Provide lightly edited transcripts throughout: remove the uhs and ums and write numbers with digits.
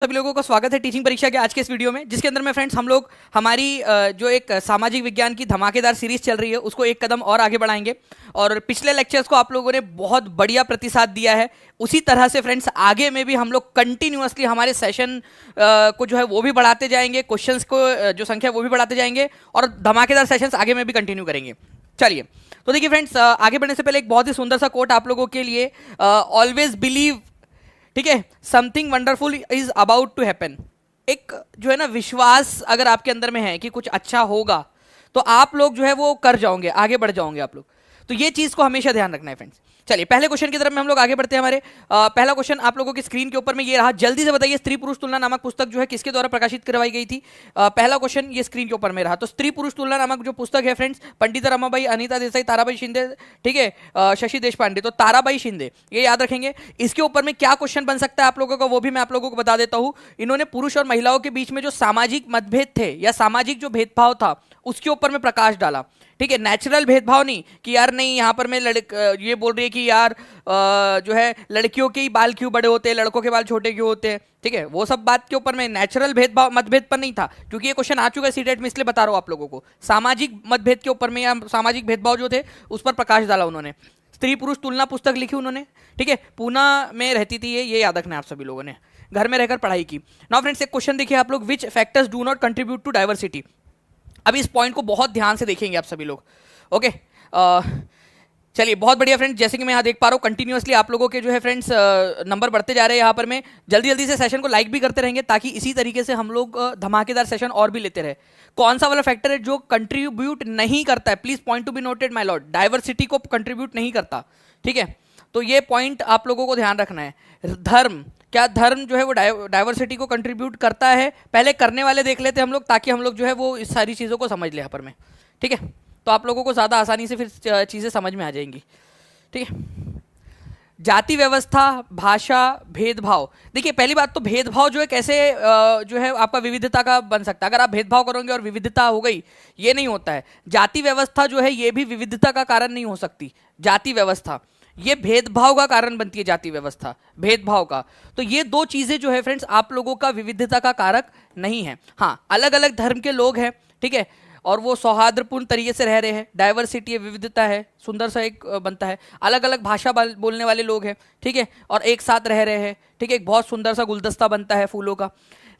सभी लोगों को स्वागत है टीचिंग परीक्षा के आज के इस वीडियो में, जिसके अंदर में फ्रेंड्स हम लोग हमारी जो एक सामाजिक विज्ञान की धमाकेदार सीरीज चल रही है उसको एक कदम और आगे बढ़ाएंगे। और पिछले लेक्चर्स को आप लोगों ने बहुत बढ़िया प्रतिसाद दिया है, उसी तरह से फ्रेंड्स आगे में भी हम लोग कंटिन्यूअसली हमारे सेशन को जो है वो भी बढ़ाते जाएंगे, क्वेश्चंस को जो संख्या वो भी बढ़ाते जाएंगे और धमाकेदार सेशंस आगे में भी कंटिन्यू करेंगे। चलिए, तो देखिए फ्रेंड्स, आगे बढ़ने से पहले एक बहुत ही सुंदर सा कोट आप लोगों के लिए, ऑलवेज बिलीव, ठीक है, something wonderful is about to happen. एक जो है ना विश्वास अगर आपके अंदर में है कि कुछ अच्छा होगा तो आप लोग जो है वो कर जाओगे, आगे बढ़ जाओगे आप लोग। तो ये चीज को हमेशा ध्यान रखना है फ्रेंड्स। चलिए पहले क्वेश्चन की तरफ में हम लोग आगे बढ़ते हैं। हमारे पहला क्वेश्चन आप लोगों की स्क्रीन के ऊपर में ये रहा। जल्दी से बताइए, स्त्री पुरुष तुलना नामक पुस्तक जो है किसके द्वारा प्रकाशित करवाई गई थी? पहला क्वेश्चन ये स्क्रीन के ऊपर में रहा। तो स्त्री पुरुष तुलना नामक जो पुस्तक है फ्रेंड्स, पंडित रमाबाई, अनीता देसाई, ताराबाई शिंदे, ठीक है, शशि देशपांडे, तो ताराबाई शिंदे, ये याद रखेंगे। इसके ऊपर में क्या क्वेश्चन बन सकता है आप लोगों का वो भी मैं आप लोगों को बता देता हूं। इन्होंने पुरुष और महिलाओं के बीच में जो सामाजिक मतभेद थे या सामाजिक जो भेदभाव था उसके ऊपर में प्रकाश डाला। ठीक है, नेचुरल भेदभाव नहीं कि यार नहीं यहाँ पर मैं ये बोल रही है कि यार जो है लड़कियों के ही बाल क्यों बड़े होते हैं, लड़कों के बाल छोटे क्यों होते हैं, ठीक है, वो सब बात के ऊपर में नेचुरल भेदभाव मतभेद पर नहीं था, क्योंकि ये क्वेश्चन आ चुका है सीटेट में, इसलिए बता रहा हूँ आप लोगों को। सामाजिक मतभेद के ऊपर में या सामाजिक भेदभाव जो थे उस पर प्रकाश डाला उन्होंने। स्त्री पुरुष तुलना पुस्तक लिखी उन्होंने, ठीक है, पूना में रहती थी ये याद रखना है आप सभी लोगों ने, घर में रहकर पढ़ाई की। नाउ फ्रेंड्स, एक क्वेश्चन देखिए आप लोग, which factors do not contribute to diversity. अभी इस पॉइंट को बहुत ध्यान से देखेंगे आप सभी लोग, ओके। चलिए, बहुत बढ़िया फ्रेंड्स, जैसे कि मैं यहाँ देख पा रहा हूँ कंटिन्यूअसली आप लोगों के जो है फ्रेंड्स नंबर बढ़ते जा रहे हैं यहाँ पर। मैं जल्दी जल्दी से सेशन को लाइक भी करते रहेंगे ताकि इसी तरीके से हम लोग धमाकेदार सेशन और भी लेते रहे। कौन सा वाला फैक्टर है जो कंट्रीब्यूट नहीं करता है? Please point to be noted my Lord, diversity को कंट्रीब्यूट नहीं करता, ठीक है। तो ये पॉइंट आप लोगों को ध्यान रखना है। धर्म, क्या धर्म जो है वो डाइवर्सिटी को कंट्रीब्यूट करता है? पहले करने वाले देख लेते हम लोग ताकि हम लोग जो है वो इस सारी चीज़ों को समझ ले यहाँ पर में, ठीक है। तो आप लोगों को ज़्यादा आसानी से फिर चीज़ें समझ में आ जाएंगी, ठीक है। जाति व्यवस्था, भाषा, भेदभाव। देखिए पहली बात तो भेदभाव जो है कैसे जो है आपका विविधता का बन सकता है। अगर आप भेदभाव करोगे और विविधता हो गई, ये नहीं होता है। जाति व्यवस्था जो है ये भी विविधता का कारण नहीं हो सकती। जाति व्यवस्था ये भेदभाव का कारण बनती है, जाति व्यवस्था भेदभाव का। तो ये दो चीजें जो है फ्रेंड्स आप लोगों का विविधता का कारक नहीं है। हाँ, अलग अलग धर्म के लोग हैं, ठीक है, और वो सौहार्दपूर्ण तरीके से रह रहे हैं, डाइवर्सिटी है, विविधता है, सुंदर सा एक बनता है। अलग अलग भाषा बोलने वाले लोग हैं, ठीक है, और एक साथ रह रहे हैं, ठीक है, एक बहुत सुंदर सा गुलदस्ता बनता है फूलों का।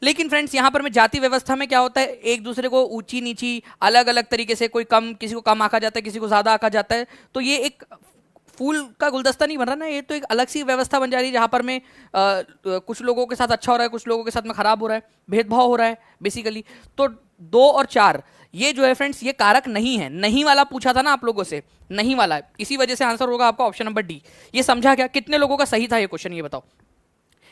लेकिन फ्रेंड्स यहाँ पर में जाति व्यवस्था में क्या होता है, एक दूसरे को ऊंची नीची अलग अलग तरीके से, कोई कम, किसी को कम आंका जाता है, किसी को ज्यादा आंका जाता है। तो ये एक फूल का गुलदस्ता नहीं बन रहा ना, ये तो एक अलग सी व्यवस्था बन जा रही है जहाँ पर में कुछ लोगों के साथ अच्छा हो रहा है, कुछ लोगों के साथ में खराब हो रहा है, भेदभाव हो रहा है बेसिकली। तो 2 और 4 ये जो है फ्रेंड्स ये कारक नहीं है। नहीं वाला पूछा था ना आप लोगों से, नहीं वाला, इसी वजह से आंसर होगा आपका ऑप्शन नंबर डी। ये समझा क्या? कितने लोगों का सही था ये क्वेश्चन, ये बताओ।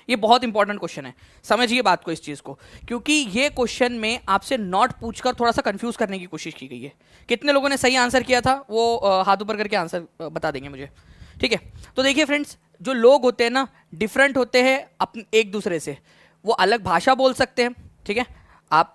ये बहुत इंपॉर्टेंट क्वेश्चन है, समझिए बात को, इस चीज को, क्योंकि ये क्वेश्चन में आपसे नॉट पूछकर थोड़ा सा कंफ्यूज करने की कोशिश की गई है। कितने लोगों ने सही आंसर किया था वो हाथ ऊपर करके आंसर बता देंगे मुझे, ठीक है। तो देखिए फ्रेंड्स, जो लोग होते हैं ना डिफरेंट होते हैं अपने एक दूसरे से। वो अलग भाषा बोल सकते हैं, ठीक है। आप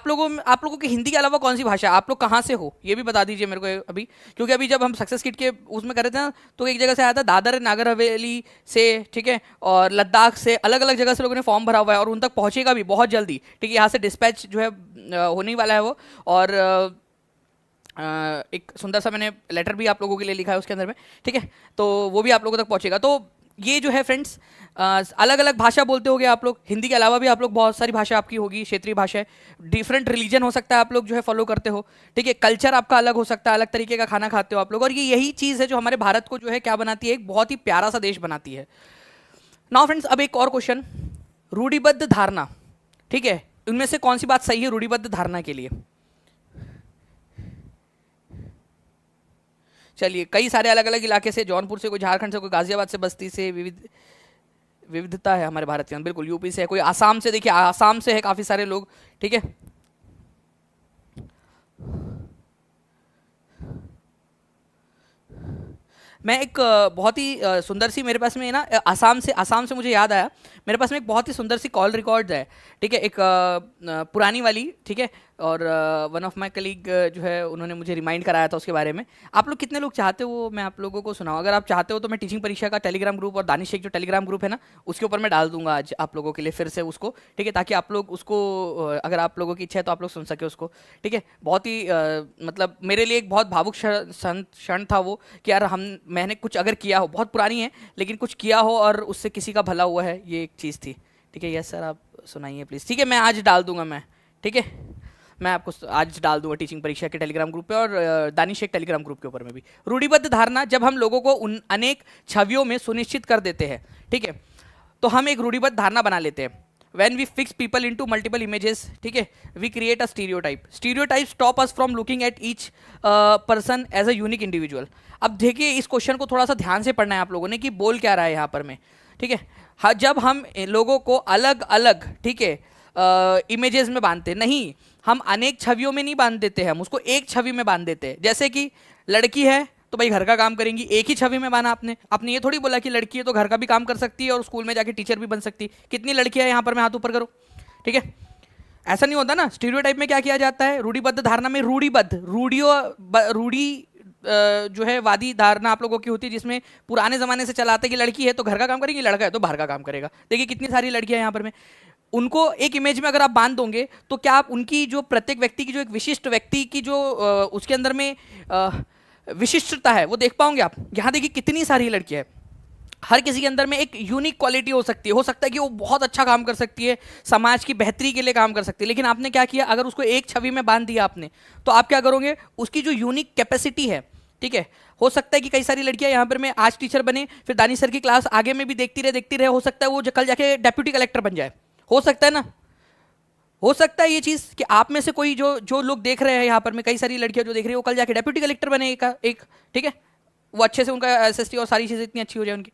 लोगों की हिंदी के अलावा कौन सी भाषा, आप लोग कहाँ से हो ये भी बता दीजिए मेरे को अभी, क्योंकि अभी जब हम सक्सेस किट के उसमें कर रहे थे ना तो एक जगह से आया था दादर नागर हवेली से, ठीक है, और लद्दाख से, अलग अलग जगह से लोगों ने फॉर्म भरा हुआ है और उन तक पहुंचेगा भी बहुत जल्दी, ठीक है। यहाँ से डिस्पैच जो है होने वाला है वो, और एक सुंदर सा मैंने लेटर भी आप लोगों के लिए लिखा है उसके अंदर में, ठीक है, तो वो भी आप लोगों तक पहुंचेगा। तो ये जो है फ्रेंड्स अलग अलग भाषा बोलते होगे आप लोग, हिंदी के अलावा भी आप लोग बहुत सारी भाषा आपकी होगी, क्षेत्रीय भाषा है, डिफरेंट रिलीजन हो सकता है आप लोग जो है फॉलो करते हो, ठीक है, कल्चर आपका अलग हो सकता है, अलग तरीके का खाना खाते हो आप लोग, और ये यही चीज़ है जो हमारे भारत को जो है क्या बनाती है, एक बहुत ही प्यारा सा देश बनाती है। नाउ फ्रेंड्स, अब एक और क्वेश्चन, रूढ़िबद्ध धारणा, ठीक है, उनमें से कौन सी बात सही है रूढ़िबद्ध धारणा के लिए? चलिए, कई सारे अलग अलग इलाके से, जौनपुर से, कोई झारखंड से, कोई गाजियाबाद से, बस्ती से, विविधता है हमारे भारत के अंदर, बिल्कुल। यूपी से है, कोई आसाम से, देखिए आसाम से है काफी सारे लोग, ठीक है। मैं एक बहुत ही सुंदर सी मेरे पास में ना आसाम से मुझे याद आया, मेरे पास में एक बहुत ही सुंदर सी कॉल रिकॉर्ड है, ठीक है, एक पुरानी वाली, ठीक है, और वन ऑफ माय कलीग जो है उन्होंने मुझे रिमाइंड कराया था उसके बारे में। आप लोग कितने लोग चाहते हो वो मैं आप लोगों को सुनाऊं? अगर आप चाहते हो तो मैं टीचिंग परीक्षा का टेलीग्राम ग्रुप और दानिश शेख जो टेलीग्राम ग्रुप है ना, उसके ऊपर मैं डाल दूंगा आज आप लोगों के लिए फिर से उसको, ठीक है, ताकि आप लोग उसको अगर आप लोगों की इच्छा है तो आप लोग सुन सके उसको, ठीक है। बहुत ही मतलब मेरे लिए एक बहुत भावुक क्षण था वो, कि यार मैंने कुछ अगर किया हो, बहुत पुरानी है लेकिन कुछ किया हो और उससे किसी का भला हुआ है, ये एक चीज़ थी, ठीक है। यस सर, आप सुनाइए प्लीज़। ठीक है, मैं आज डाल दूंगा मैं, ठीक है, मैं आपको आज डाल दूंगा टीचिंग परीक्षा के टेलीग्राम ग्रुप पे और दानिश शेख टेलीग्राम ग्रुप के ऊपर में भी। रूढ़िबद्ध धारणा, जब हम लोगों को उन अनेक छवियों में सुनिश्चित कर देते हैं, ठीक है, तो हम एक रूढ़िबद्ध धारणा बना लेते हैं। When we fix people into multiple images, ठीक है, we create a stereotype. Stereotypes stop us from looking at each person as a unique individual. अब देखिए इस क्वेश्चन को थोड़ा सा ध्यान से पढ़ना है आप लोगों ने कि बोल क्या रहा है यहाँ पर में, ठीक है। जब हम लोगों को अलग अलग, ठीक है, इमेजेस में बांधते नहीं, हम अनेक छवियों में नहीं बांध देते हैं, हम उसको एक छवि में बांध देते हैं। जैसे कि लड़की है तो भाई घर का काम करेंगी, एक ही छवि में बांधा आपने ये थोड़ी बोला कि लड़की है तो घर का भी काम कर सकती है और स्कूल में जाके टीचर भी बन सकती है। कितनी लड़कियां यहाँ पर मैं हाथ ऊपर करो, ठीक है। ऐसा नहीं होता ना। स्टीरियोटाइप में क्या किया जाता है, रूढ़िबद्ध धारणा में रूढ़ी जो है वादी धारणा आप लोगों की होती है, जिसमें पुराने जमाने से चलाते कि लड़की है तो घर का काम करेगी, लड़का है तो बाहर का काम करेगा। देखिए कितनी सारी लड़कियां यहाँ पर में, उनको एक इमेज में अगर आप बांध दोगे तो क्या आप उनकी जो प्रत्येक व्यक्ति की जो एक विशिष्ट व्यक्ति की जो उसके अंदर में विशिष्टता है वो देख पाओगे आप? यहाँ देखिए कितनी सारी लड़कियां हैं, हर किसी के अंदर में एक यूनिक क्वालिटी हो सकती है। हो सकता है कि वो बहुत अच्छा काम कर सकती है, समाज की बेहतरी के लिए काम कर सकती है, लेकिन आपने क्या किया, अगर उसको एक छवि में बांध दिया आपने, तो आप क्या करोगे, उसकी जो यूनिक कैपेसिटी है, ठीक है। हो सकता है कि कई सारी लड़कियां यहाँ पर में आज टीचर बने, फिर दानिश सर की क्लास आगे में भी देखती रहे, हो सकता है वो कल जाके डेप्यूटी कलेक्टर बन जाए, हो सकता है ना। हो सकता है ये चीज कि आप में से कोई जो लोग देख रहे हैं यहाँ पर में, कई सारी लड़कियां जो देख रही है वो कल जाके डेप्यूटी कलेक्टर बने एक, ठीक है, वो अच्छे से उनका एसएसटी और सारी चीजें इतनी अच्छी हो जाए उनकी।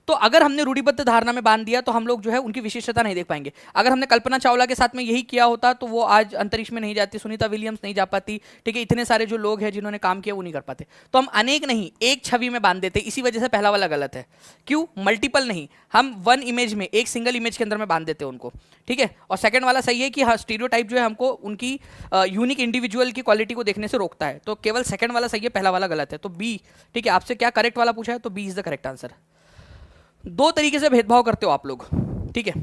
तो अगर हमने रूढ़िबद्ध धारणा में बांध दिया तो हम लोग जो है उनकी विशिष्टता नहीं देख पाएंगे। अगर हमने कल्पना चावला के साथ में यही किया होता तो वो आज अंतरिक्ष में नहीं जाती, सुनीता विलियम्स नहीं जा पाती, ठीक है, इतने सारे जो लोग हैं जिन्होंने काम किया वो नहीं कर पाते। तो हम अनेक नहीं एक छवि में बांध देते, इसी वजह से पहला वाला गलत है। क्यों? मल्टीपल नहीं, हम वन इमेज में, एक सिंगल इमेज के अंदर में बांध देते हैं उनको, ठीक है। और सेकंड वाला सही है कि हाँ, स्टीरियोटाइप जो है हमको उनकी यूनिक इंडिविजुअल की क्वालिटी को देखने से रोकता है। तो केवल सेकंड वाला सही है, पहला वाला गलत है। तो बी, ठीक है, आपसे क्या करेक्ट वाला पूछा है तो B is the correct answer. दो तरीके से भेदभाव करते हो आप लोग, ठीक है।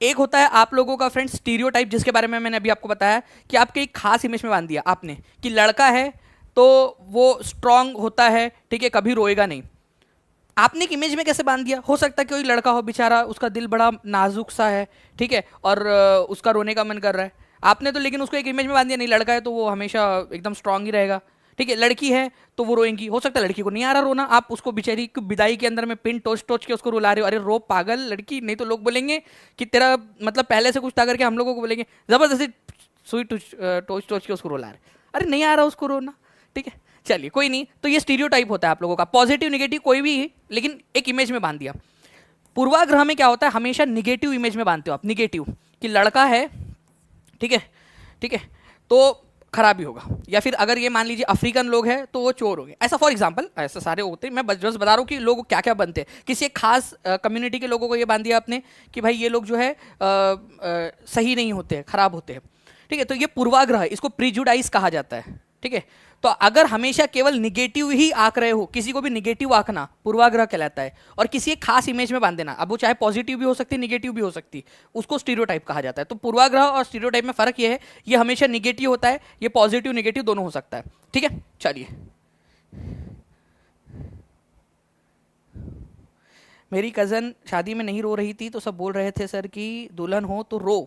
एक होता है आप लोगों का फ्रेंड स्टीरियोटाइप, जिसके बारे में मैंने अभी आपको बताया कि आपके एक खास इमेज में बांध दिया आपने कि लड़का है तो वो स्ट्रांग होता है, ठीक है, कभी रोएगा नहीं। आपने एक इमेज में कैसे बांध दिया? हो सकता है कोई लड़का हो बेचारा, उसका दिल बड़ा नाजुक सा है, ठीक है, और उसका रोने का मन कर रहा है, आपने तो लेकिन उसको एक इमेज में बांध दिया, नहीं लड़का है तो वो हमेशा एकदम स्ट्रांग ही रहेगा, ठीक है। लड़की है तो वो रोएंगी, हो सकता है लड़की को नहीं आ रहा रोना, आप उसको बेचारी की विदाई के अंदर में पिन टोच के उसको रुला रहे हो, अरे रो पागल लड़की, नहीं तो लोग बोलेंगे कि तेरा मतलब पहले से कुछ था करके हम लोगों को बोलेंगे जबरदस्ती सुई टोच के उसको रुला रहे, अरे नहीं आ रहा उसको रोना, ठीक है। चलिए कोई नहीं, तो ये स्टीरियोटाइप होता है आप लोगों का, पॉजिटिव निगेटिव कोई भी, लेकिन एक इमेज में बांध दिया। पूर्वाग्रह में क्या होता है, हमेशा निगेटिव इमेज में बांधते हो आप, निगेटिव कि लड़का है, ठीक है, ठीक है, तो खराबी होगा, या फिर अगर ये मान लीजिए अफ्रीकन लोग हैं तो वो चोर हो गए, ऐसा फॉर एग्जांपल, ऐसा सारे होते हैं। मैं बस बता रहा हूँ कि लोग क्या क्या बनते हैं। किसी एक खास कम्युनिटी के लोगों को ये बांध दिया आपने कि भाई ये लोग जो है सही नहीं होते हैं, खराब होते हैं, ठीक है। तो ये पूर्वाग्रह, इसको प्रिजुडाइज कहा जाता है, ठीक है। तो अगर हमेशा केवल निगेटिव ही आंक रहे हो, किसी को भी निगेटिव आंकना पूर्वाग्रह कहलाता है, और किसी एक खास इमेज में बांध देना, अब वो चाहे पॉजिटिव भी हो सकती है निगेटिव भी हो सकती है, उसको स्टीरियोटाइप कहा जाता है। तो पूर्वाग्रह और स्टीरियोटाइप में फर्क ये है, ये हमेशा निगेटिव होता है, ये पॉजिटिव निगेटिव दोनों हो सकता है, ठीक है। चलिए, मेरी कज़न शादी में नहीं रो रही थी तो सब बोल रहे थे सर कि दुल्हन हो तो रो।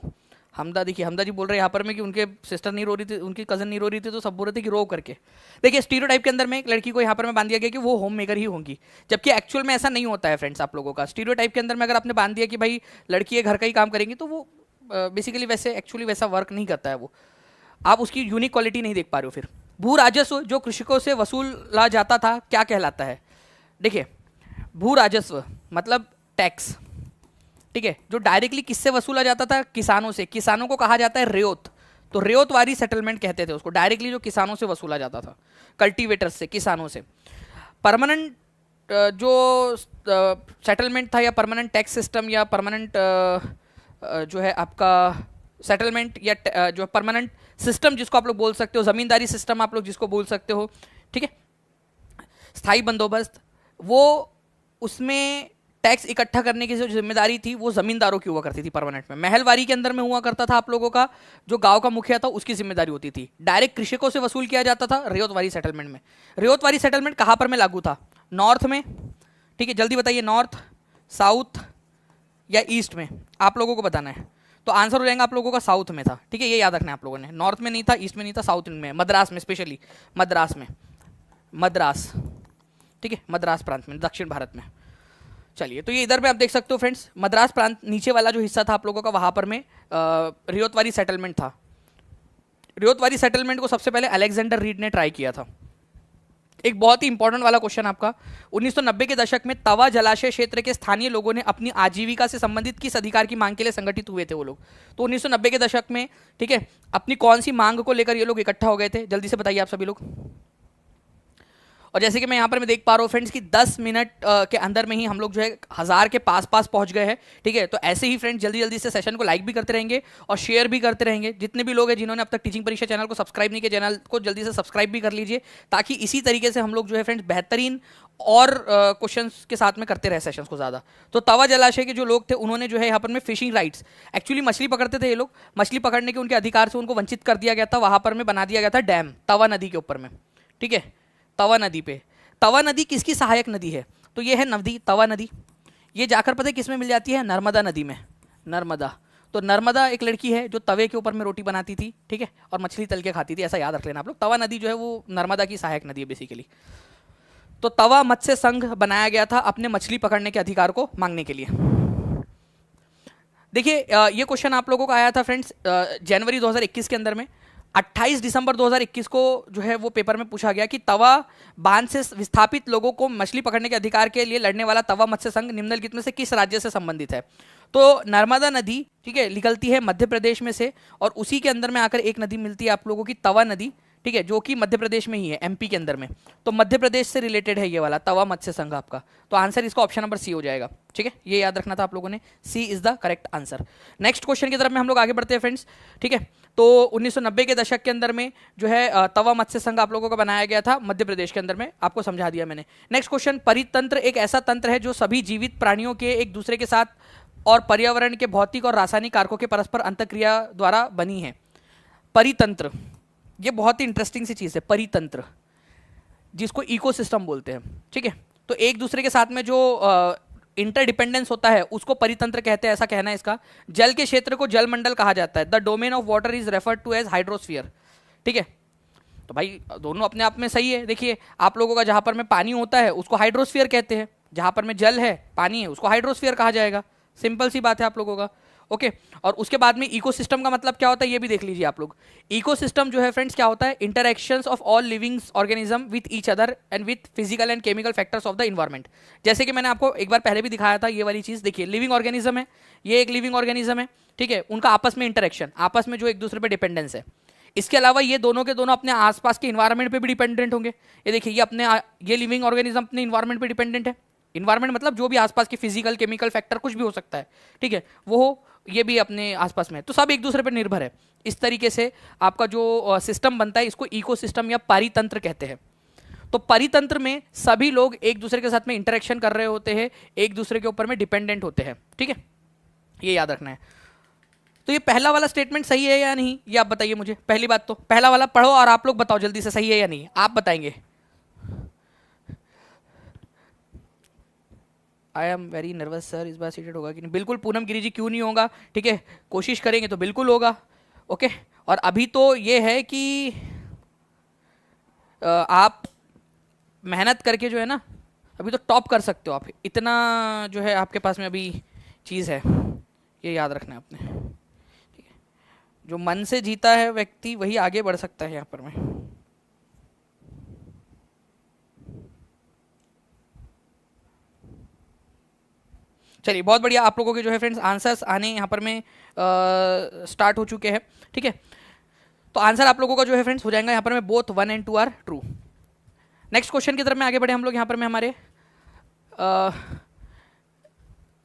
हमदा, देखिए हमदा जी बोल रहे हैं यहाँ पर में कि उनके सिस्टर नहीं रो रही थी, उनकी कज़न नहीं रो रही थी तो सब बोल रहे थे कि रो करके। देखिए स्टीरियोटाइप के अंदर में एक लड़की को यहाँ पर में बांध दिया गया कि वो होम मेकर ही होंगी, जबकि एक्चुअल में ऐसा नहीं होता है फ्रेंड्स। आप लोगों का स्टीरियोटाइप के अंदर में अगर आपने बांध दिया कि भाई लड़की है घर का ही काम करेंगी, तो वो बेसिकली वैसे एक्चुअली वैसा वर्क नहीं करता है, वो आप उसकी यूनिक क्वालिटी नहीं देख पा रहे हो। फिर भू राजस्व जो कृषकों से वसूला जाता था क्या कहलाता है? देखिए भू राजस्व मतलब टैक्स, ठीक है, जो डायरेक्टली किससे वसूला जाता था? किसानों से। किसानों को कहा जाता है रेत, तो रेतवारी सेटलमेंट कहते थे उसको, डायरेक्टली जो किसानों से वसूला जाता था, कल्टीवेटर्स से, किसानों से। परमानेंट जो सेटलमेंट था या परमानेंट टैक्स सिस्टम या परमानेंट जो है आपका सेटलमेंट या जो परमानेंट सिस्टम जिसको आप लोग बोल सकते हो, जमींदारी सिस्टम आप लोग जिसको बोल सकते हो, ठीक है, स्थायी बंदोबस्त, वो उसमें टैक्स इकट्ठा करने की जो जिम्मेदारी थी वो जमींदारों की हुआ करती थी परमानेंट में। महलवारी के अंदर में हुआ करता था आप लोगों का, जो गांव का मुखिया था उसकी जिम्मेदारी होती थी। डायरेक्ट कृषकों से वसूल किया जाता था रियोतवारी सेटलमेंट में। रियोतवारी सेटलमेंट कहाँ पर में लागू था? नॉर्थ में, ठीक है, जल्दी बताइए, नॉर्थ, साउथ या ईस्ट में? आप लोगों को बताना है। तो आंसर हो जाएगा आप लोगों का साउथ में था, ठीक है, ये याद रखना है आप लोगों ने। नॉर्थ में नहीं था, ईस्ट में नहीं था, साउथ में, मद्रास में, स्पेशली मद्रास में, मद्रास, ठीक है, मद्रास प्रांत में, दक्षिण भारत में। चलिए, तो ये इधर में आप देख सकते हो फ्रेंड्स, मद्रास प्रांत नीचे वाला जो हिस्सा था आप लोगों का, वहां पर में रियोतवारी सेटलमेंट था। रियोतवारी सेटलमेंट को सबसे पहले अलेक्जेंडर रीड ने ट्राई किया था। एक बहुत ही इंपॉर्टेंट वाला क्वेश्चन आपका, 1990 के दशक में तवा जलाशय क्षेत्र के स्थानीय लोगों ने अपनी आजीविका से संबंधित किस अधिकार की मांग के लिए संगठित हुए थे वो लोग? तो 1990 के दशक में, ठीक है, अपनी कौन सी मांग को लेकर ये लोग इकट्ठा हो गए थे? जल्दी से बताइए आप सभी लोग। और जैसे कि मैं यहाँ पर मैं देख पा रहा हूँ फ्रेंड्स कि 10 मिनट के अंदर में ही हम लोग जो है 1000 के पास पहुँच गए हैं, ठीक है। तो ऐसे ही फ्रेंड्स जल्दी जल्दी से सेशन को लाइक भी करते रहेंगे और शेयर भी करते रहेंगे। जितने भी लोग हैं जिन्होंने अब तक टीचिंग परीक्षा चैनल को सब्सक्राइब नहीं किया, चैनल को जल्दी से सब्सक्राइब भी कर लीजिए, ताकि इसी तरीके से हम लोग जो है फ्रेंड्स बेहतरीन और क्वेश्चंस के साथ में करते रहे सेशंस को ज़्यादा। तो तवा जलाशय के जो लोग थे उन्होंने जो है यहाँ पर में फिशिंग राइट्स, एक्चुअली मछली पकड़ते थे ये लोग, मछली पकड़ने के उनके अधिकार से उनको वंचित कर दिया गया था। वहाँ पर में बना दिया गया था डैम तवा नदी के ऊपर में, ठीक है, तवा नदी पे। तवा नदी किसकी सहायक नदी है? तो ये है नदी तवा नदी। ये जाकर पता है किस में मिल जाती है? नर्मदा नदी में, नर्मदा। तो नर्मदा एक लड़की है जो तवे के ऊपर में रोटी बनाती थी, ठीक है, और मछली तल के खाती थी, ऐसा याद रख लेना आप लोग। तवा नदी जो है वो नर्मदा की सहायक नदी है बेसिकली। तो तवा मत्स्य संघ बनाया गया था अपने मछली पकड़ने के अधिकार को मांगने के लिए। देखिए ये क्वेश्चन आप लोगों का आया था फ्रेंड्स जनवरी 2021 के अंदर में। 28 दिसंबर 2021 को जो है वो पेपर में पूछा गया कि तवा बांध से विस्थापित लोगों को मछली पकड़ने के अधिकार के लिए लड़ने वाला तवा मत्स्य संघ निम्नलिखित में से किस राज्य से संबंधित है? तो नर्मदा नदी, ठीक है, निकलती है मध्य प्रदेश में से, और उसी के अंदर में आकर एक नदी मिलती है आप लोगों की तवा नदी, ठीक है, जो कि मध्य प्रदेश में ही है, एमपी के अंदर में। तो मध्य प्रदेश से रिलेटेड है ये वाला तवा मत्स्य संघ आपका। तो आंसर इसका ऑप्शन नंबर सी हो जाएगा, ठीक है, ये याद रखना था आप लोगों ने, C is the correct answer. Next question की तरफ में हम लोग आगे बढ़ते हैं फ्रेंड्स, ठीक है। तो 1990 के दशक के अंदर में जो है तवा मत्स्य संघ आप लोगों का बनाया गया था मध्य प्रदेश के अंदर में, आपको समझा दिया मैंने। नेक्स्ट क्वेश्चन, परितंत्र एक ऐसा तंत्र है जो सभी जीवित प्राणियों के एक दूसरे के साथ और पर्यावरण के भौतिक और रासायनिक कारकों के परस्पर अंतक्रिया द्वारा बनी है। परितंत्र, ये बहुत ही इंटरेस्टिंग सी चीज़ है, परितंत्र, जिसको इकोसिस्टम बोलते हैं, ठीक है। तो एक दूसरे के साथ में जो इंटरडिपेंडेंस होता है उसको परितंत्र कहते हैं, ऐसा कहना है इसका। जल के क्षेत्र को जलमंडल कहा जाता है। The domain of water is referred to as hydrosphere, ठीक है। तो भाई दोनों अपने आप में सही है। देखिए आप लोगों का जहां पर में पानी होता है उसको हाइड्रोस्फीयर कहते हैं, जहां पर में जल है, पानी है, उसको हाइड्रोस्फीयर कहा जाएगा। सिंपल सी बात है आप लोगों का, ओके। और उसके बाद में इकोसिस्टम का मतलब क्या होता है ये भी देख लीजिए आप लोग। इकोसिस्टम जो है फ्रेंड्स क्या होता है? Interactions of all living organism with each other and with physical and chemical factors of the environment. जैसे कि मैंने आपको एक बार पहले भी दिखाया था ये वाली चीज़। देखिए लिविंग ऑर्गेनिज्म है, ये एक लिविंग ऑर्गेनिज्म है, ठीक है, उनका आपस में इंटरेक्शन, आपस में जो एक दूसरे पर डिपेंडेंस है। इसके अलावा ये दोनों के दोनों अपने आसपास के इन्वायरमेंट पे भी डिपेंडेंट होंगे। ये देखिए ये लिविंग ऑर्गेनिज्म अपने इन्वायरमेंट पे डिपेंडेंट है। इन्वायरमेंट मतलब जो भी आसपास के फिजिकल केमिकल फैक्टर कुछ भी हो सकता है, ठीक है, वो हो, ये भी अपने आसपास में है, तो सब एक दूसरे पर निर्भर है। इस तरीके से आपका जो सिस्टम बनता है इसको इकोसिस्टम या परितंत्र कहते हैं। तो परितंत्र में सभी लोग एक दूसरे के साथ में इंटरेक्शन कर रहे होते हैं, एक दूसरे के ऊपर में डिपेंडेंट होते हैं, ठीक है, ये याद रखना है। तो ये पहला वाला स्टेटमेंट सही है या नहीं, ये आप बताइए मुझे। पहली बात तो पहला वाला पढ़ो और आप लोग बताओ जल्दी से सही है या नहीं, आप बताएंगे। I am very nervous sir, इस बार सीटेड होगा कि नहीं? बिल्कुल पूनम गिरी जी, क्यों नहीं होगा, ठीक है, कोशिश करेंगे तो बिल्कुल होगा, ओके। और अभी तो ये है कि आप मेहनत करके जो है ना अभी तो टॉप कर सकते हो आप, इतना जो है आपके पास में अभी चीज़ है, ये याद रखना है आपने, ठीक है। जो मन से जीता है व्यक्ति वही आगे बढ़ सकता है यहाँ पर में। चलिए बहुत बढ़िया, आप लोगों के जो है फ्रेंड्स आंसर्स आने यहाँ पर में स्टार्ट हो चुके हैं, ठीक है। तो आंसर आप लोगों का जो है फ्रेंड्स हो जाएगा यहाँ पर में both 1 and 2 are true. Next question की तरफ में आगे बढ़े हम लोग यहाँ पर में हमारे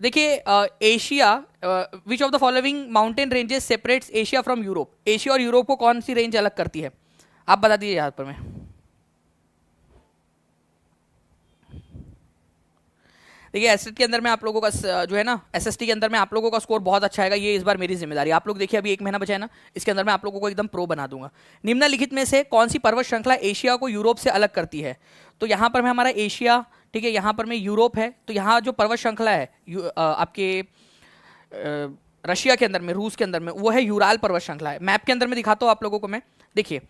देखिए Asia, which of the following mountain ranges separates Asia from Europe? Asia और यूरोप को कौन सी रेंज अलग करती है? आप बता दीजिए यहाँ पर मैं। देखिए एसएसटी के अंदर में आप लोगों का जो है ना, एसएसटी के अंदर में आप लोगों का स्कोर बहुत अच्छा आएगा, ये इस बार मेरी जिम्मेदारी। आप लोग देखिए अभी 1 महीना बचा है ना, इसके अंदर मैं आप लोगों को एकदम प्रो बना दूंगा। निम्नलिखित में से कौन सी पर्वत श्रृंखला एशिया को यूरोप से अलग करती है? तो यहाँ पर मैं हमारा एशिया, ठीक है, यहाँ पर मैं यूरोप है, तो यहाँ जो पर्वत श्रृंखला है आपके रशिया के अंदर में, रूस के अंदर में, वो है यूराल पर्वत श्रृंखला है। मैप के अंदर में दिखाता हूँ आप लोगों को मैं। देखिए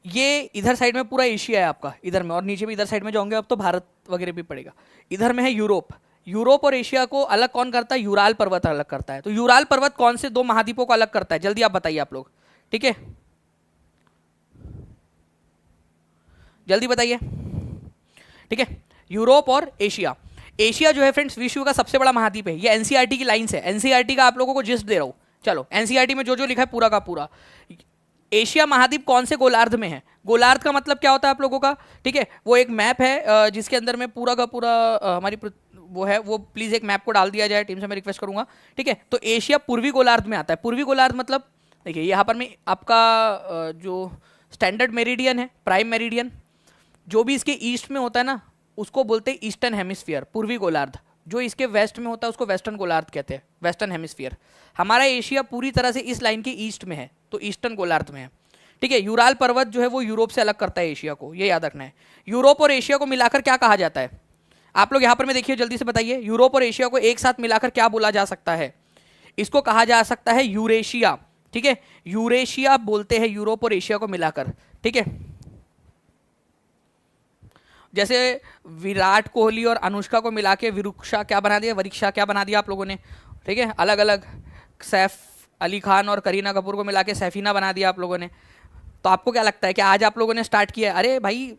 ये इधर साइड में पूरा एशिया है आपका इधर में, और नीचे भी इधर साइड में जाओगे अब तो भारत वगैरह भी पड़ेगा। इधर में है यूरोप। यूरोप और एशिया को अलग कौन करता है? यूराल पर्वत अलग करता है। तो यूराल पर्वत कौन से 2 महाद्वीपों को अलग करता है? जल्दी आप बताइए आप लोग, ठीक है, जल्दी बताइए, ठीक है। यूरोप और एशिया। एशिया जो है फ्रेंड्स विश्व का सबसे बड़ा महाद्वीप है। ये एनसीईआरटी की लाइन है, एनसीईआरटी का आप लोगों को जिस्ट दे रहा हूं। चलो एनसीईआरटी में जो जो लिखा है पूरा का पूरा। एशिया महाद्वीप कौन से गोलार्ध में है? गोलार्ध का मतलब क्या होता है आप लोगों का? ठीक है, वो एक मैप है जिसके अंदर में पूरा का पूरा हमारी वो है, वो प्लीज एक मैप को डाल दिया जाए, टीम से मैं रिक्वेस्ट करूंगा, ठीक है। तो एशिया पूर्वी गोलार्ध में आता है। पूर्वी गोलार्ध मतलब देखिए यहाँ पर में आपका जो स्टैंडर्ड मेरिडियन है, प्राइम मेरिडियन, जो भी इसके ईस्ट में होता है ना उसको बोलते हैं ईस्टर्न हेमिस्फीयर, पूर्वी गोलार्ध। जो इसके वेस्ट में होता है उसको वेस्टर्न गोलार्ध कहते हैं, वेस्टर्न हेमिस्फीयर। हमारा एशिया पूरी तरह से इस लाइन के ईस्ट में है, तो ईस्टर्न गोलार्ध में है, ठीक है। यूराल पर्वत जो है वो यूरोप से अलग करता है एशिया को, ये याद रखना है। यूरोप और एशिया को मिलाकर क्या कहा जाता है? आप लोग यहाँ पर में देखिए, जल्दी से बताइए, यूरोप और एशिया को एक साथ मिलाकर क्या बोला जा सकता है? इसको कहा जा सकता है यूरेशिया, ठीक है। यूरेशिया बोलते हैं यूरोप और एशिया को मिलाकर, ठीक है। जैसे विराट कोहली और अनुष्का को मिला के विरुक्षा क्या बना दिया, वरिक्षा क्या बना दिया आप लोगों ने, ठीक है। अलग अलग सैफ अली खान और करीना कपूर को मिला के सैफीना बना दिया आप लोगों ने। तो आपको क्या लगता है कि आज आप लोगों ने स्टार्ट किया है? अरे भाई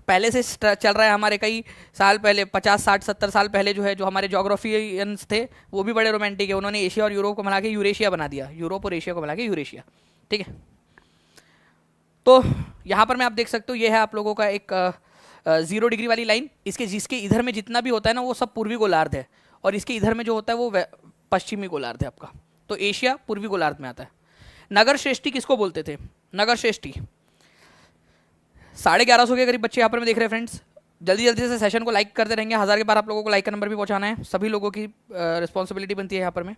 पहले से चल रहा है, हमारे कई साल पहले, 50 60 70 साल पहले जो है, जो हमारे जोग्राफियंस थे वो भी बड़े रोमांटिक है, उन्होंने एशिया और यूरोप को मिला के यूरेशिया बना दिया, यूरोप और एशिया को मिला के यूरेशिया, ठीक है। तो यहाँ पर मैं आप देख सकते हो, ये है आप लोगों का एक 0 डिग्री वाली लाइन। इसके जिसके इधर में जितना भी होता है ना वो सब पूर्वी गोलार्ध है, और इसके इधर में जो होता है वो पश्चिमी गोलार्ध है आपका। तो एशिया पूर्वी गोलार्ध में आता है। नगर श्रेष्ठी किसको बोलते थे? नगर श्रेष्ठी 1150 के करीब बच्चे यहाँ पर मैं देख रहे हैं फ्रेंड्स। जल्दी जल्दी से सेशन को लाइक करते रहेंगे, 1000 के बार आप लोगों को लाइक का नंबर भी पहुंचाना है, सभी लोगों की रिस्पॉन्सिबिलिटी बनती है यहाँ पर में।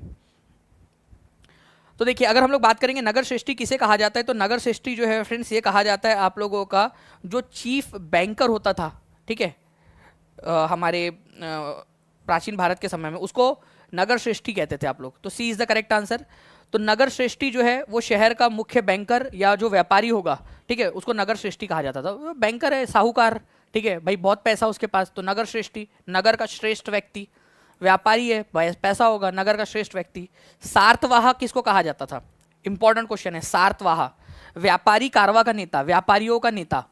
तो देखिए अगर हम लोग बात करेंगे नगर श्रेष्ठी किसे कहा जाता है, तो नगर श्रेष्ठी जो है फ्रेंड्स ये कहा जाता है आप लोगों का जो चीफ बैंकर होता था, ठीक है, हमारे प्राचीन भारत के समय में, उसको नगर श्रेष्ठी कहते थे आप लोग। तो सी इज द करेक्ट आंसर। तो नगर श्रेष्ठी जो है वो शहर का मुख्य बैंकर या जो व्यापारी होगा, ठीक है, उसको नगर श्रेष्ठी कहा जाता था। बैंकर है, साहूकार, ठीक है भाई, बहुत पैसा उसके पास, तो नगर श्रेष्ठी, नगर का श्रेष्ठ व्यक्ति। व्यापारी है, पैसा होगा, नगर का श्रेष्ठ व्यक्ति। सार्तवाह किसको कहा जाता था? इंपॉर्टेंट क्वेश्चन है। सार्तवाह व्यापारी कारवा का नेता, व्यापारियों का नेता।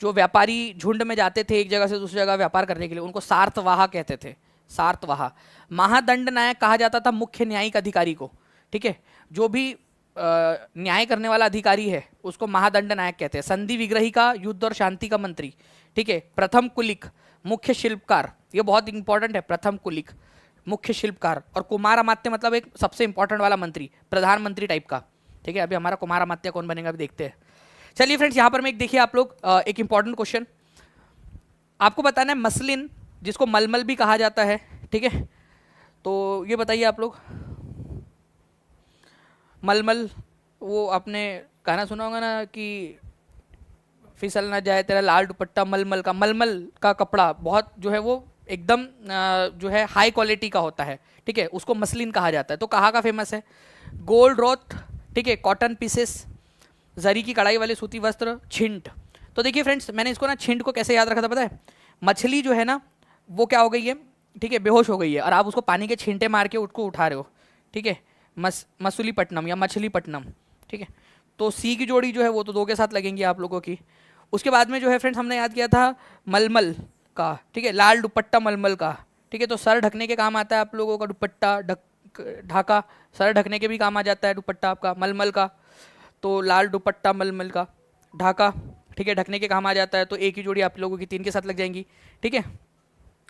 जो व्यापारी झुंड में जाते थे एक जगह से दूसरी जगह व्यापार करने के लिए, उनको सार्तवाह कहते थे, सार्तवाह। महादंड नायक कहा जाता था मुख्य न्यायिक अधिकारी को, ठीक है, जो भी न्याय करने वाला अधिकारी है उसको महादंड नायक कहते हैं। संधि विग्रहिका युद्ध और शांति का मंत्री, ठीक है। प्रथम कुलिक मुख्य शिल्पकार, ये बहुत इंपॉर्टेंट है, प्रथम कुलिक मुख्य शिल्पकार। और कुमार अमात्य मतलब एक सबसे इंपॉर्टेंट वाला मंत्री, प्रधानमंत्री टाइप का, ठीक है। अभी हमारा कुमार अमात्य कौन बनेगा अभी देखते हैं। चलिए फ्रेंड्स यहाँ पर मैं एक देखिए आप लोग एक इंपॉर्टेंट क्वेश्चन आपको बताना है। मसलिन जिसको मलमल भी कहा जाता है, ठीक है, तो ये बताइए आप लोग, मलमल, वो आपने गाना सुना होगा ना कि फिसल ना जाए तेरा लाल दुपट्टा मलमल का। मलमल का कपड़ा बहुत जो है वो एकदम जो है हाई क्वालिटी का होता है, ठीक है, उसको मसलिन कहा जाता है। तो कहाँ का फेमस है? गोल्ड रोथ, ठीक है, कॉटन पीसेस, जरी की कढ़ाई वाले सूती वस्त्र, छिंट। तो देखिए फ्रेंड्स मैंने इसको ना छिंट को कैसे याद रखा था पता है? मछली जो है ना वो क्या हो गई है, ठीक है, बेहोश हो गई है, और आप उसको पानी के छींटे मार के उसको उठा रहे हो, ठीक है, मसूलीपट्टनम या मछलीपट्टनम, ठीक है। तो सी की जोड़ी जो है वो तो 2 के साथ लगेंगी आप लोगों की। उसके बाद में जो है फ्रेंड्स हमने याद किया था मलमल का, ठीक है, लाल दुपट्टा मलमल का, ठीक है। तो सर ढकने के काम आता है आप लोगों का दुपट्टा, ढाका, सर ढकने के भी काम आ जाता है दुपट्टा आपका मलमल का। तो लाल दुपट्टा मलमल का, ढाका, ठीक है, ढकने के काम आ जाता है। तो एक ही जोड़ी आप लोगों की 3 के साथ लग जाएंगी, ठीक है।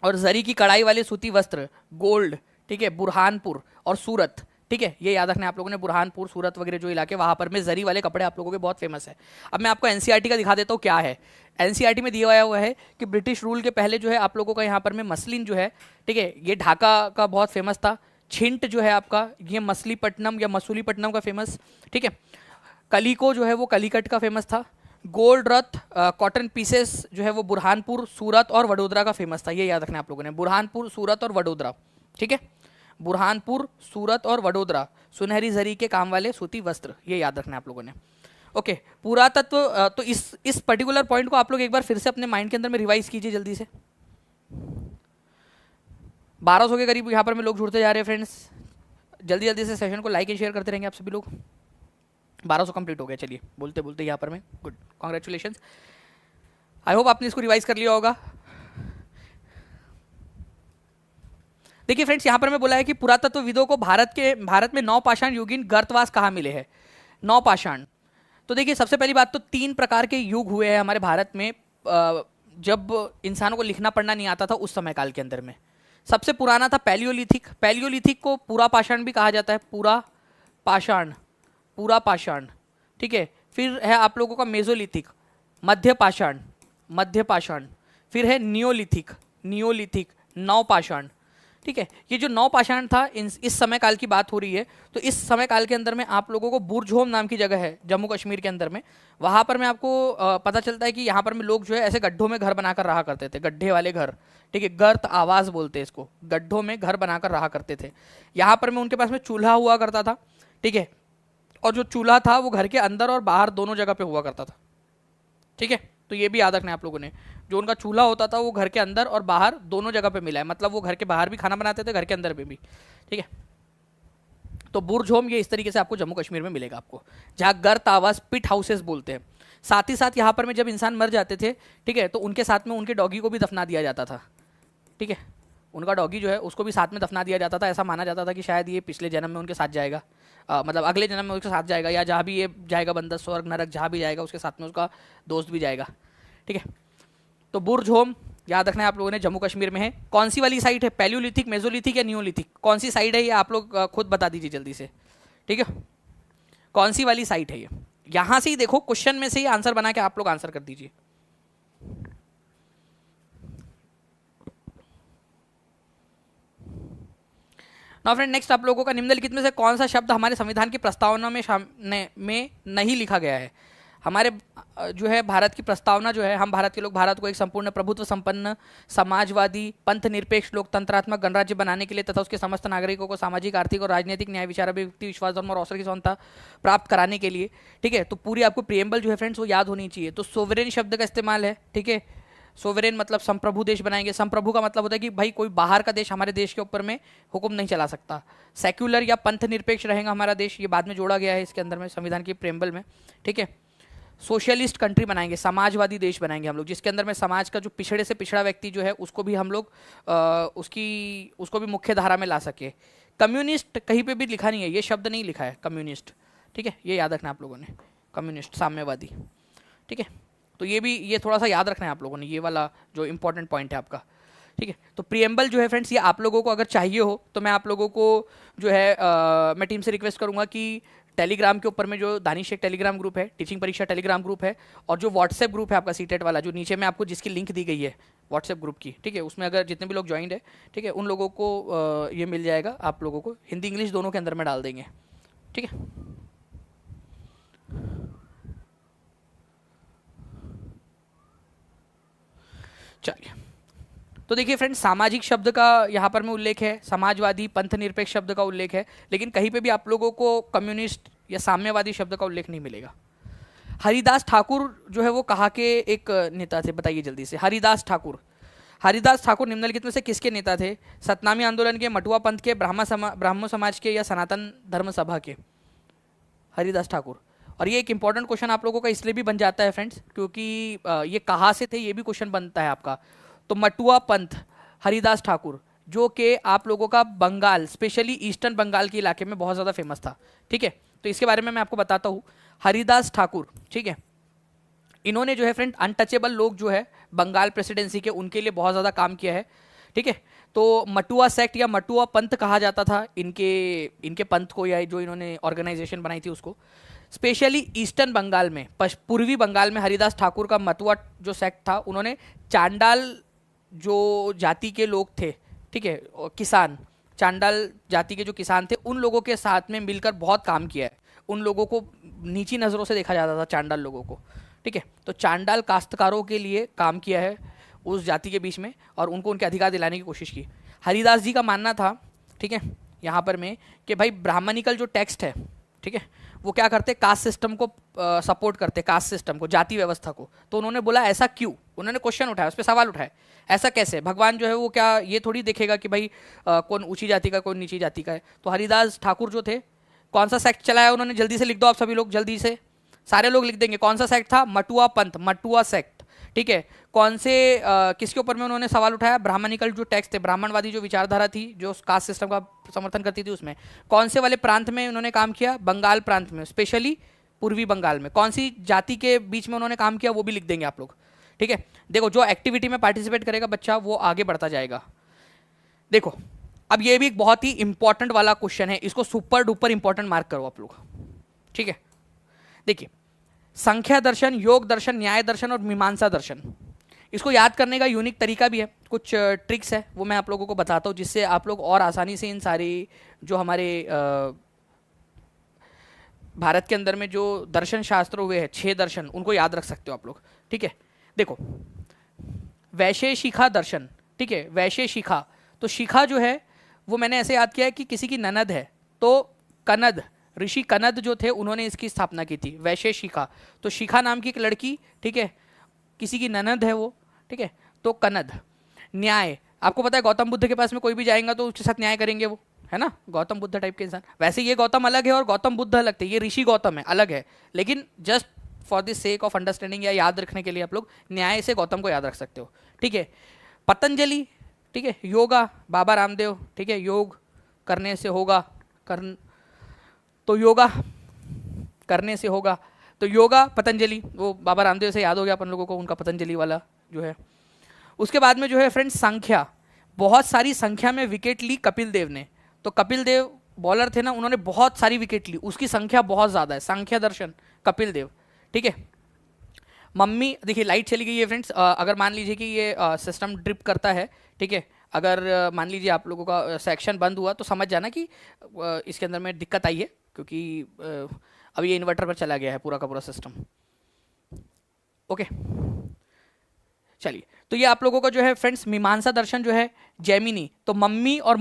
और जरी की कढ़ाई वाले सूती वस्त्र, गोल्ड, ठीक है, बुरहानपुर और सूरत, ठीक है, ये याद रखना है आप लोगों ने, बुरहानपुर, सूरत वगैरह जो इलाके वहाँ पर में जरी वाले कपड़े आप लोगों के बहुत फेमस है। अब मैं आपको एनसीईआरटी का दिखा देता हूँ क्या है। एनसीईआरटी में दिया हुआ है कि ब्रिटिश रूल के पहले जो है आप लोगों का यहाँ पर में मसलिन जो है, ठीक है, ये ढाका का बहुत फेमस था। छिंट जो है आपका ये मछलीपट्टनम या मसूलीपट्टनम का फेमस, ठीक है। कलीको जो है वो कलीकट का फेमस था। गोल्ड रथ कॉटन पीसेस जो है वो बुरहानपुर, सूरत और वडोदरा का फेमस था। ये याद रखना है आप लोगों ने, बुरहानपुर, सूरत और वडोदरा, ठीक है, बुरहानपुर, सूरत और वडोदरा, सुनहरी जरी के काम वाले सूती वस्त्र, ये याद रखना है आप लोगों ने। ओके, पुरातत्व तो इस पर्टिकुलर पॉइंट को आप लोग एक बार फिर से अपने माइंड के अंदर में रिवाइज कीजिए जल्दी से। 1200 के करीब यहाँ पर में लोग जुड़ते जा रहे हैं फ्रेंड्स। जल्दी जल्दी से सेशन को लाइक एंड शेयर करते रहेंगे आप सभी लोग। 1200 कंप्लीट हो गया, चलिए बोलते बोलते यहाँ पर में, गुड, कॉन्ग्रेचुलेशन। आई होप आपने इसको रिवाइज कर लिया होगा। देखिए फ्रेंड्स, यहाँ पर मैं बोला है कि पुरातत्वविदों को भारत में नवपाषाण युगीन गर्तवास कहाँ मिले हैं। नवपाषाण, तो देखिए सबसे पहली बात तो 3 प्रकार के युग हुए हैं हमारे भारत में जब इंसानों को लिखना पढ़ना नहीं आता था उस समय काल के अंदर में। सबसे पुराना था पैलियोलिथिक। पैलियोलिथिक को पूरा पाषाण भी कहा जाता है, पूरा पाषाण, ठीक है। फिर है आप लोगों का मेजोलिथिक, मध्य पाषाण। फिर है नियोलिथिक, नवपाषाण, ठीक है। ये जो नवपाषाण था इस समय काल की बात हो रही है। तो इस समय काल के अंदर में आप लोगों को बुरझोम नाम की जगह है जम्मू कश्मीर के अंदर में, वहाँ पर में आपको पता चलता है कि यहाँ पर में लोग जो है ऐसे गड्ढों में घर बनाकर रहा करते थे, गड्ढे वाले घर, ठीक है, गर्त आवास बोलते हैं इसको, गड्ढों में घर बनाकर रहा करते थे। यहाँ पर में उनके पास में चूल्हा हुआ करता था, ठीक है, और जो चूल्हा था वो घर के अंदर और बाहर दोनों जगह पे हुआ करता था, ठीक है। तो ये भी याद रखना है आप लोगों ने, जो उनका चूल्हा होता था वो घर के अंदर और बाहर दोनों जगह पे मिला है, मतलब वो घर के बाहर भी खाना बनाते थे, घर के अंदर भी, ठीक है। तो बुरझोम ये इस तरीके से आपको जम्मू कश्मीर में मिलेगा आपको, जहाँ गर्त आवास, पिट हाउसेस बोलते हैं। साथ ही साथ यहाँ पर में जब इंसान मर जाते थे, ठीक है, तो उनके साथ में उनके डॉगी को भी दफना दिया जाता था, ठीक है, उनका डॉगी जो है उसको भी साथ में दफना दिया जाता था। ऐसा माना जाता था कि शायद ये पिछले जन्म में उनके साथ जाएगा, मतलब अगले जन्म में उसके साथ जाएगा, या जहाँ भी ये जाएगा बंदा, स्वर्ग नरक जहाँ भी जाएगा उसके साथ में उसका दोस्त भी जाएगा, ठीक है। तो बुरझोम याद रखना है आप लोगों ने, जम्मू कश्मीर में है। कौन सी वाली साइट है, पैलियोलिथिक, मेजोलिथिक या नियोलिथिक, कौन सी साइड है ये आप लोग खुद बता दीजिए जल्दी से, ठीक है, कौन सी वाली साइट है ये। यहाँ से ही देखो, क्वेश्चन में से ही आंसर बना के आप लोग आंसर कर दीजिए। नाउ फ्रेंड, नेक्स्ट आप लोगों का निम्नलिखित में से कौन सा शब्द हमारे संविधान की प्रस्तावना में नहीं लिखा गया है। हमारे जो है भारत की प्रस्तावना जो है, हम भारत के लोग भारत को एक संपूर्ण प्रभुत्व संपन्न समाजवादी पंथ निरपेक्ष लोकतंत्रात्मक गणराज्य बनाने के लिए तथा उसके समस्त नागरिकों को सामाजिक, आर्थिक और राजनीतिक न्याय, विचार, अभिव्यक्ति, विश्वास, धर्म और अवसर की समानता प्राप्त कराने के लिए, ठीक है। तो पूरी आपको प्रिएम्बल जो है फ्रेंड्स वो याद होनी चाहिए। तो सोवरेन शब्द का इस्तेमाल है, ठीक है, सोवरेन मतलब संप्रभु देश बनाएंगे। संप्रभु का मतलब होता है कि भाई कोई बाहर का देश हमारे देश के ऊपर में हुक्म नहीं चला सकता। सेक्युलर या पंथ निरपेक्ष रहेगा हमारा देश, ये बाद में जोड़ा गया है इसके अंदर में, संविधान की प्रेम्बल में, ठीक है। सोशलिस्ट कंट्री बनाएंगे, समाजवादी देश बनाएंगे हम लोग, जिसके अंदर में समाज का जो पिछड़े से पिछड़ा व्यक्ति जो है उसको भी हम लोग उसको भी मुख्य धारा में ला सके। कम्युनिस्ट कहीं पे भी लिखा नहीं है, ये शब्द नहीं लिखा है कम्युनिस्ट, ठीक है, ये याद रखना आप लोगों ने, कम्युनिस्ट साम्यवादी, ठीक है। तो ये थोड़ा सा याद रखना है आप लोगों ने, ये वाला जो इंपॉर्टेंट पॉइंट है आपका, ठीक है। तो प्रिएम्बल जो है फ्रेंड्स ये आप लोगों को अगर चाहिए हो तो मैं आप लोगों को जो है मैं टीम से रिक्वेस्ट करूंगा कि टेलीग्राम के ऊपर में जो दानिश एक टेलीग्राम ग्रुप है, टीचिंग परीक्षा टेलीग्राम ग्रुप है, और जो व्हाट्सएप ग्रुप है आपका सीटेट वाला, जो नीचे में आपको जिसकी लिंक दी गई है व्हाट्सएप ग्रुप की, ठीक है, उसमें अगर जितने भी लोग ज्वाइंट है, ठीक है, उन लोगों को ये मिल जाएगा, आप लोगों को हिंदी इंग्लिश दोनों के अंदर में डाल देंगे, ठीक है। चलिए, तो देखिए फ्रेंड्स, सामाजिक शब्द का यहाँ पर में उल्लेख है, समाजवादी पंथ निरपेक्ष शब्द का उल्लेख है, लेकिन कहीं पे भी आप लोगों को कम्युनिस्ट या साम्यवादी शब्द का उल्लेख नहीं मिलेगा। हरिदास ठाकुर जो है वो कहाँ के एक नेता थे, बताइए जल्दी से। हरिदास ठाकुर निम्नलिखित में से किसके नेता थे? सतनामी आंदोलन के, मटुआ पंथ के, ब्राह्मण समाज के, या सनातन धर्म सभा के? हरिदास ठाकुर। और ये एक इंपॉर्टेंट क्वेश्चन आप लोगों का इसलिए भी बन जाता है फ्रेंड्स, क्योंकि ये कहाँ से थे ये भी क्वेश्चन बनता है आपका। तो मटुआ पंथ, हरिदास ठाकुर, जो कि आप लोगों का बंगाल, स्पेशली ईस्टर्न बंगाल के इलाके में बहुत ज़्यादा फेमस था, ठीक है। तो इसके बारे में मैं आपको बताता हूँ। हरिदास ठाकुर, ठीक है, इन्होंने जो है फ्रेंड अनटचेबल लोग जो है बंगाल प्रेसिडेंसी के, उनके लिए बहुत ज़्यादा काम किया है, ठीक है। तो मटुआ सेक्ट या मटुआ पंथ कहा जाता था इनके पंथ को, या जो इन्होंने ऑर्गेनाइजेशन बनाई थी उसको। स्पेशली ईस्टर्न बंगाल में, पूर्वी बंगाल में हरिदास ठाकुर का मटुआ जो सेक्ट था, उन्होंने चांडाल जो जाति के लोग थे, ठीक है, किसान, चांडाल जाति के जो किसान थे, उन लोगों के साथ में मिलकर बहुत काम किया है। उन लोगों को नीची नज़रों से देखा जाता था, चांडाल लोगों को, ठीक है। तो चांडाल काश्तकारों के लिए काम किया है उस जाति के बीच में, और उनको उनके अधिकार दिलाने की कोशिश की। हरिदास जी का मानना था, ठीक है, यहाँ पर में, कि भाई ब्राह्मणिकल जो टेक्स्ट है, ठीक है, वो क्या करते, कास्ट सिस्टम को सपोर्ट करते, कास्ट सिस्टम को, जाति व्यवस्था को। तो उन्होंने बोला ऐसा क्यों, उन्होंने क्वेश्चन उठाया, उस पर सवाल उठाया, ऐसा कैसे, भगवान जो है वो क्या ये थोड़ी देखेगा कि भाई कौन ऊंची जाति का कौन नीची जाति का है। तो हरिदास ठाकुर जो थे, कौन सा सेक्ट चलाया उन्होंने, जल्दी से लिख दो आप सभी लोग, जल्दी से सारे लोग लिख देंगे, कौन सा सेक्ट था, मटुआ पंथ, मटुआ सेक्ट, ठीक है। कौन से किसके ऊपर में उन्होंने सवाल उठाया, ब्राह्मणिकल जो टेक्स्ट थे, ब्राह्मणवादी जो विचारधारा थी, जो कास्ट सिस्टम का समर्थन करती थी, उसमें कौन से वाले प्रांत में उन्होंने काम किया, बंगाल प्रांत में, स्पेशली पूर्वी बंगाल में। कौन सी जाति के बीच में उन्होंने काम किया वो भी लिख देंगे आप लोग, ठीक है। देखो जो एक्टिविटी में पार्टिसिपेट करेगा बच्चा वो आगे बढ़ता जाएगा। देखो अब ये भी एक बहुत ही इंपॉर्टेंट वाला क्वेश्चन है, इसको सुपर डुपर इंपॉर्टेंट मार्क करो आप लोग, ठीक है। देखिए संख्या दर्शन, योग दर्शन, न्याय दर्शन और मीमांसा दर्शन, इसको याद करने का यूनिक तरीका भी है, कुछ ट्रिक्स है, वो मैं आप लोगों को बताता हूँ, जिससे आप लोग और आसानी से इन सारी जो हमारे भारत के अंदर में जो दर्शन शास्त्र हुए हैं, 6 दर्शन, उनको याद रख सकते हो आप लोग, ठीक है। देखो वैशे शिखा दर्शन, ठीक है, वैशे शिखा, तो शिखा जो है वो मैंने ऐसे याद किया है कि किसी की ननद है, तो कनद, ऋषि कनद जो थे उन्होंने इसकी स्थापना की थी, वैशे शिखा। तो शिखा नाम की एक लड़की, ठीक है, किसी की ननद है वो, ठीक है, तो कनद। न्याय, आपको पता है गौतम बुद्ध के पास में कोई भी जाएगा तो उसके साथ न्याय करेंगे वो, है ना, गौतम बुद्ध टाइप के इंसान। वैसे ये गौतम अलग है और गौतम बुद्ध अलग थे, ये ऋषि गौतम है, अलग है, लेकिन just for the sake of understanding या याद रखने के लिए आप लोग न्याय से गौतम को याद रख सकते हो, ठीक है। पतंजलि, ठीक है, योगा, बाबा रामदेव, ठीक है, योग करने से होगा, तो योगा करने से होगा, तो योगा पतंजलि, वो बाबा रामदेव से याद हो गया अपन लोगों को, उनका पतंजलि वाला जो है। उसके बाद में जो है फ्रेंड्स संख्या, बहुत सारी संख्या में विकेट ली कपिल देव ने, तो कपिल देव बॉलर थे ना, उन्होंने बहुत सारी विकेट ली, उसकी संख्या बहुत ज़्यादा है, संख्या दर्शन कपिल देव, ठीक है। मम्मी, देखिए लाइट चली गई है फ्रेंड्स, अगर मान लीजिए कि ये सिस्टम ड्रिप करता है, ठीक है, अगर मान लीजिए आप लोगों का सेक्शन बंद हुआ तो समझ जाना कि इसके अंदर में दिक्कत आई है, क्योंकि अब ये इन्वर्टर पर चला गया है पूरा का पूरा सिस्टम, ओके। चलिए, तो ये आप लोगों का जो है फ्रेंड्स मीमांसा दर्शन जो है, जैमिनी, तो मम्मी और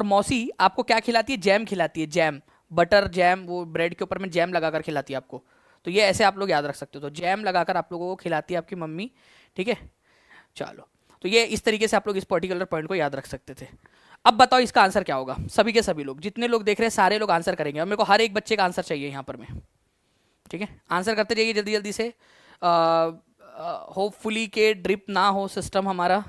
मौसी आपको क्या खिलाती है, जैम खिलाती है, जैम, बटर जैम, वो ब्रेड के ऊपर में जैम लगाकर खिलाती है आपको, तो ये ऐसे आप लोग याद रख सकते हो, तो जैम लगाकर आप लोगों को खिलाती है आपकी मम्मी, ठीक है। चलो, तो ये इस तरीके से आप लोग इस पर्टिकुलर पॉइंट को याद रख सकते थे। अब बताओ इसका आंसर क्या होगा, सभी के सभी लोग, जितने लोग देख रहे हैं सारे लोग आंसर करेंगे, और मेरे को हर एक बच्चे का आंसर चाहिए यहाँ पर में, ठीक है, आंसर करते जाइए जल्दी जल्दी से, होपफुली के ड्रिप ना हो सिस्टम हमारा,